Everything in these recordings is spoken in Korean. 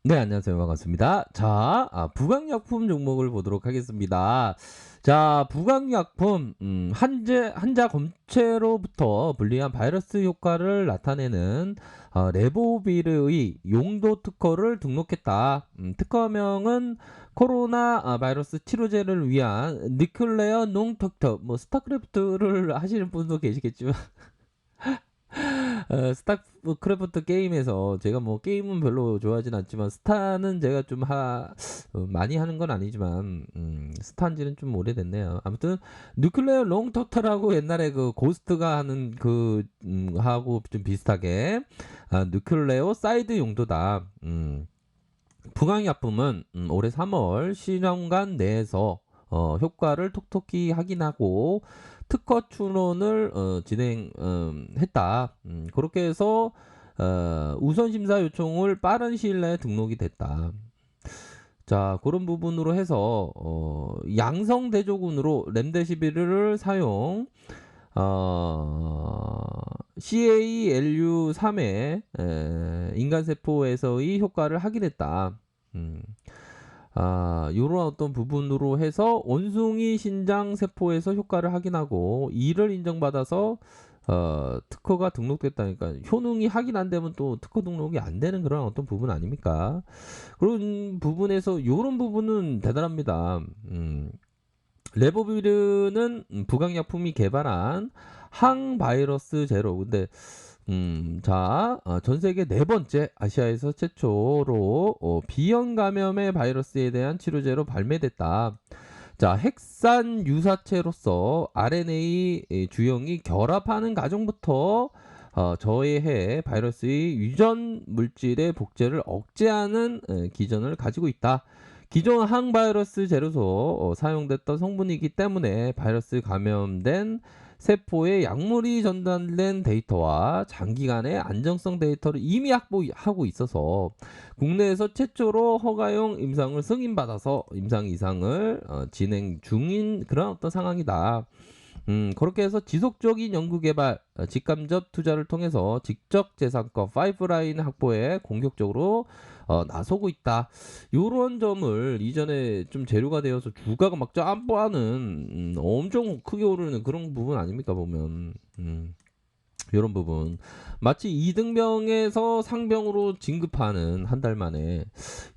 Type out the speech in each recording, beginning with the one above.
네, 안녕하세요. 반갑습니다. 자, 부강약품 종목을 보도록 하겠습니다. 자, 부강약품, 한자 검체로부터 불리한 바이러스 효과를 나타내는 레보비르의 용도 특허를 등록했다. 특허명은 코로나 바이러스 치료제를 위한 니클레어 농특허, 뭐 스타크래프트를 하시는 분도 계시겠지만 스타크래프트 게임에서 제가 뭐 게임은 별로 좋아하진 않지만 스타는 제가 좀 많이 하는 건 아니지만 스타인지는 좀 오래됐네요. 아무튼 뉴클레어 롱터터라고 옛날에 그 고스트가 하는 하고 좀 비슷하게 뉴클레어 사이드 용도다. 부강약품은 올해 3월 실험관 내에서 효과를 톡톡히 확인하고 특허 추론을 진행했다. 그렇게 해서 우선 심사 요청을 빠른 시일 내에 등록이 됐다. 자, 그런 부분으로 해서 양성 대조군으로 렘데시비르를 사용 CALU3의 인간 세포에서의 효과를 확인했다. 음. 요런 어떤 부분으로 해서 원숭이 신장 세포에서 효과를 확인하고 이를 인정받아서 특허가 등록됐다니까 효능이 확인 안 되면 또 특허 등록이 안 되는 그런 어떤 부분 아닙니까? 그런 부분에서 요런 부분은 대단합니다. 레보비르는 부강약품이 개발한 항바이러스 제로. 근데 전 세계 네 번째, 아시아에서 최초로 비형 감염의 바이러스에 대한 치료제로 발매됐다. 자, 핵산 유사체로서 RNA 주형이 결합하는 과정부터 저해해 바이러스의 유전 물질의 복제를 억제하는 기전을 가지고 있다. 기존 항바이러스 제로소 사용됐던 성분이기 때문에 바이러스 감염된 세포에 약물이 전달된 데이터와 장기간의 안정성 데이터를 이미 확보하고 있어서 국내에서 최초로 허가용 임상을 승인받아서 임상 이상을 진행 중인 그런 어떤 상황이다. 그렇게 해서 지속적인 연구개발, 직간접 투자를 통해서 직접재산권 파이프라인 확보에 공격적으로 나서고 있다. 요런 점을 이전에 좀 재료가 되어서 주가가 막 짬뽕하는 엄청 크게 오르는 그런 부분 아닙니까 보면. 요런 부분. 마치 이등병에서 상병으로 진급하는 한 달 만에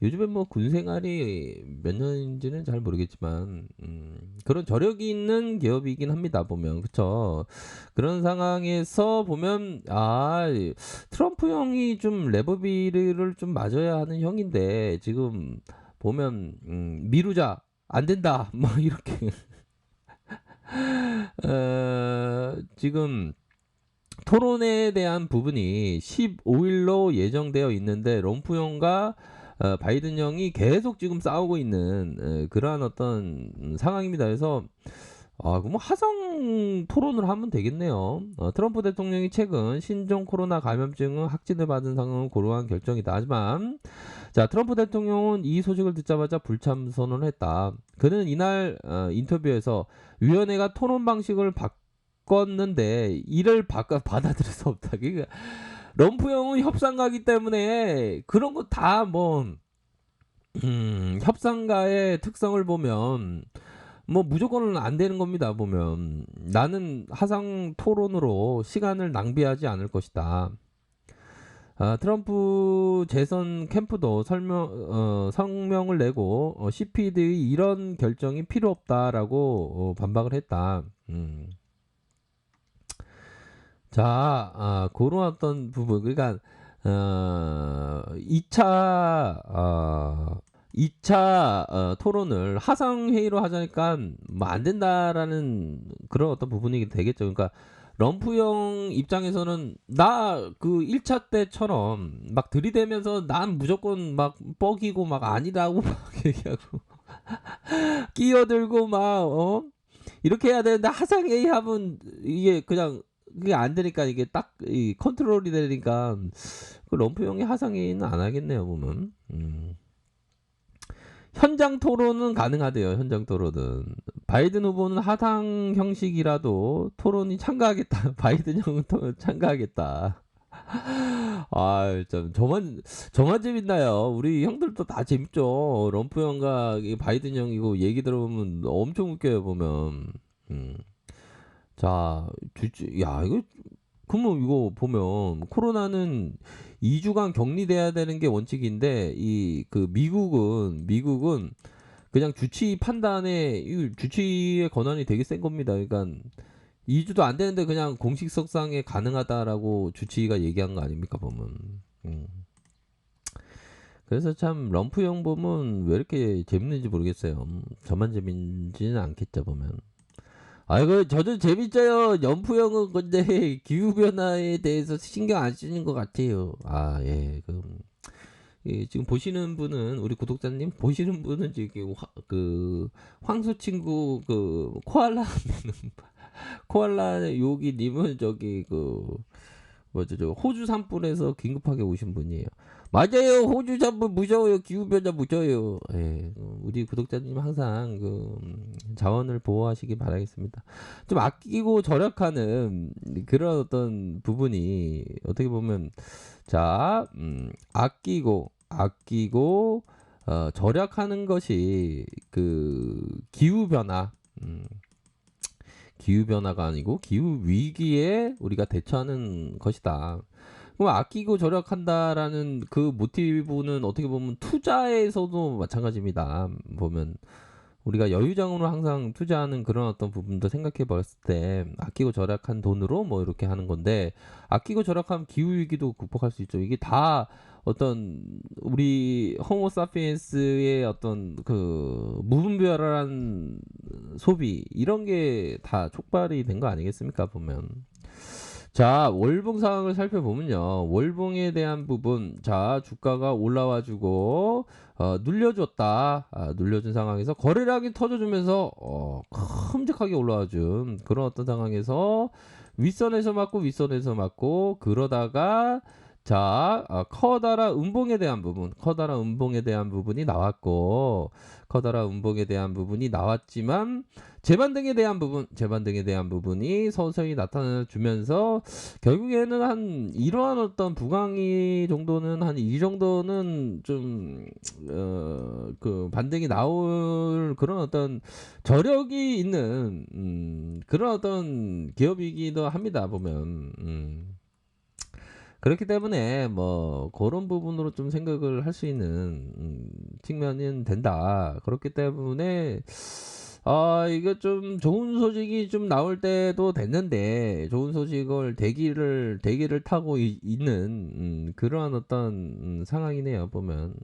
요즘에 뭐 군 생활이 몇 년인지는 잘 모르겠지만 그런 저력이 있는 기업이긴 합니다 보면 그쵸. 그런 상황에서 보면 트럼프 형이 좀 레버비를 좀 맞아야 하는 형인데 지금 보면 미루자 안 된다 뭐 이렇게 지금 토론에 대한 부분이 15일로 예정되어 있는데 럼프 형과 바이든 형이 계속 지금 싸우고 있는 그러한 어떤 상황입니다. 그래서 그럼 화성 토론을 하면 되겠네요. 트럼프 대통령이 최근 신종 코로나 감염증 확진을 받은 상황을 고려한 결정이다. 하지만 자 트럼프 대통령은 이 소식을 듣자마자 불참 선언을 했다. 그는 이날 인터뷰에서 위원회가 토론 방식을 바꿨는데 이를 받아들일 수 없다. 그러니까 럼프 형은 협상가기 때문에 그런 거 다 뭐 협상가의 특성을 보면 뭐 무조건은 안 되는 겁니다. 보면 나는 화상 토론으로 시간을 낭비하지 않을 것이다. 트럼프 재선 캠프도 성명을 내고 CPD의 이런 결정이 필요 없다라고 반박을 했다. 그런 어떤 부분, 그러니까 2차 토론을 화상 회의로 하자니까 뭐 안 된다라는 그런 어떤 부분이 되겠죠. 그러니까 럼프 형 입장에서는 나 그 1차 때처럼 막 들이대면서 난 무조건 막 뻐기고 막 아니라고 막 얘기하고 끼어들고 이렇게 해야 되는데 화상 회의 하면 이게 그냥 그게 안 되니까 이게 딱 이 컨트롤이 되니까 그 럼프 형이 화상 회의는 안 하겠네요 보면. 현장 토론은 가능하대요. 현장 토론은. 바이든 후보는 하당 형식이라도 토론이 참가하겠다. 바이든 형은 참가하겠다. 아, 참 저만 재밌나요? 우리 형들도 다 재밌죠. 럼프 형과 이 바이든 형 이거 얘기 들어보면 엄청 웃겨요 보면. 음. 자, 야 이거 그러면 이거 보면 코로나는 2주간 격리돼야 되는 게 원칙인데 이 그 미국은 그냥 주치 판단에 이 주치의 권한이 되게 센 겁니다. 그러니까 2주도 안 되는데 그냥 공식석상에 가능하다라고 주치의가 얘기한 거 아닙니까 보면. 음. 그래서 참 럼프 형 보면 왜 이렇게 재밌는지 모르겠어요. 저만 재밌지는 않겠죠 보면. 아이고 저도 재밌어요. 럼프 형은 근데 기후 변화에 대해서 신경 안 쓰는 것 같아요. 아 예. 예, 지금 보시는 분은 우리 구독자님 보시는 분은 지금 그 황소 친구 그 코알라 요기님은 저기 그 뭐죠 저 호주 산불에서 긴급하게 오신 분이에요. 맞아요. 호주 산불 무서워요. 기후변화 무서워요. 예, 우리 구독자님 항상 자원을 보호하시기 바라겠습니다. 좀 아끼고 절약하는 그런 어떤 부분이 어떻게 보면 자 아끼고 절약하는 것이 그 기후 변화 기후 변화가 아니고 기후 위기에 우리가 대처하는 것이다. 그럼 아끼고 절약한다라는 그 모티브는 어떻게 보면 투자에서도 마찬가지입니다. 보면 우리가 여유장으로 항상 투자하는 그런 어떤 부분도 생각해 봤을 때 아끼고 절약한 돈으로 뭐 이렇게 하는 건데 아끼고 절약하면 기후 위기도 극복할 수 있죠. 이게 다 어떤 우리 호모사피엔스의 어떤 그 무분별한 소비 이런 게 다 촉발이 된 거 아니겠습니까 보면. 자, 월봉 상황을 살펴보면요. 월봉에 대한 부분, 자, 주가가 올라와주고, 눌려줬다. 눌려준 상황에서 거래량이 터져주면서, 큼직하게 올라와준 그런 어떤 상황에서 윗선에서 맞고, 그러다가, 자, 커다란 음봉에 대한 부분이 나왔고, 커다란 음봉에 대한 부분이 나왔지만, 재반등에 대한 부분이 서서히 나타나 주면서 결국에는 한 이러한 어떤 부강이 정도는 한 이 정도는 좀 그 반등이 나올 그런 어떤 저력이 있는 그런 어떤 기업이기도 합니다 보면. 그렇기 때문에 뭐 그런 부분으로 좀 생각을 할 수 있는 측면은 된다. 그렇기 때문에 이거 좀 좋은 소식이 좀 나올 때도 됐는데 좋은 소식을 대기를 타고 있는 그러한 어떤 상황이네요 보면.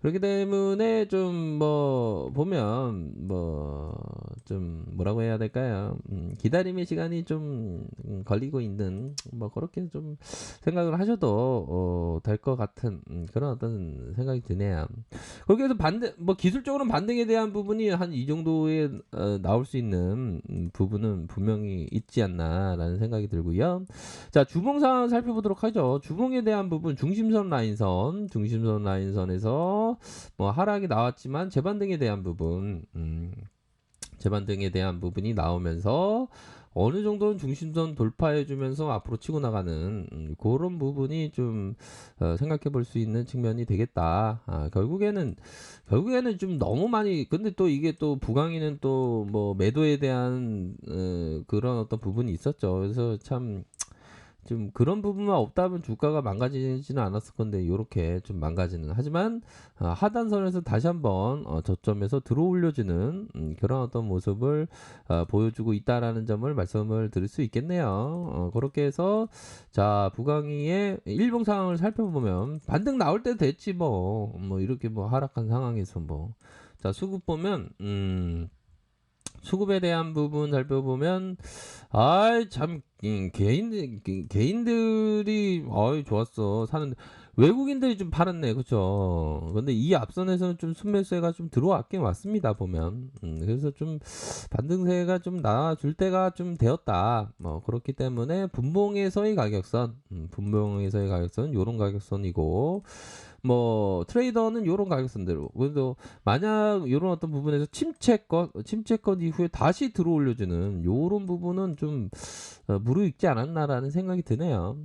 그렇기 때문에 좀 뭐 보면 뭐 좀 뭐라고 해야 될까요? 기다림의 시간이 좀 걸리고 있는 뭐 그렇게 좀 생각을 하셔도 될 것 같은 그런 어떤 생각이 드네요. 그렇게 해서 뭐 기술적으로는 반등에 대한 부분이 한 이 정도에 나올 수 있는 부분은 분명히 있지 않나라는 생각이 들고요. 자, 주봉 상황 살펴보도록 하죠. 주봉에 대한 부분 중심선 라인선에서 뭐 하락이 나왔지만 재반등에 대한 부분이 나오면서 어느 정도는 중심선 돌파해 주면서 앞으로 치고 나가는 그런 부분이 좀 생각해 볼 수 있는 측면이 되겠다. 결국에는 좀 너무 많이 근데 또 이게 또 부강이는 또 뭐 매도에 대한 그런 어떤 부분이 있었죠. 그래서 참 좀 그런 부분만 없다면 주가가 망가지지는 않았을 건데 요렇게 좀 망가지는 하지만 하단선에서 다시 한번 저점에서 들어올려지는 그런 어떤 모습을 보여주고 있다라는 점을 말씀을 드릴 수 있겠네요. 그렇게 해서 자 부강이의 일봉 상황을 살펴보면 반등 나올 때 됐지 뭐 이렇게 뭐 하락한 상황에서 자 수급 보면 수급에 대한 부분 살펴보면 아이 참 개인들이 아이 좋았어 사는데 외국인들이 좀 팔았네 그쵸. 근데 이 앞선에서는 좀 순매수가 좀 들어왔긴 왔습니다 보면. 그래서 좀 반등세가 좀 나와줄 때가 좀 되었다. 뭐 그렇기 때문에 분봉에서의 가격선 요런 가격선이고 뭐 트레이더는 요런 가격선대로 그래도 만약 요런 어떤 부분에서 침체권 이후에 다시 들어올려주는 요런 부분은 좀 무르익지 않았나라는 생각이 드네요.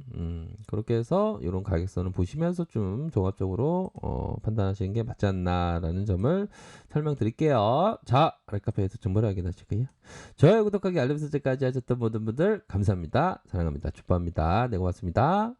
그렇게 해서 요런 가격선을 보시면서 좀 종합적으로 판단하시는 게 맞지 않나라는 점을 설명드릴게요. 자, 렉카페에서 정보를 확인하시고요. 좋아요, 구독하기, 알림 설정까지 하셨던 모든 분들 감사합니다. 사랑합니다. 축복합니다. 네, 고맙습니다.